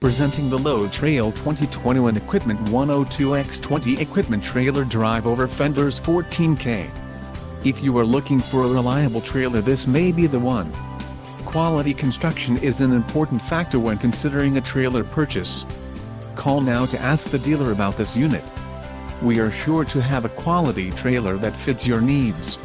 Presenting the Load Trail 2021 Equipment 102x20 Equipment Trailer Drive over Fenders 14K. If you are looking for a reliable trailer, this may be the one. Quality construction is an important factor when considering a trailer purchase. Call now to ask the dealer about this unit. We are sure to have a quality trailer that fits your needs.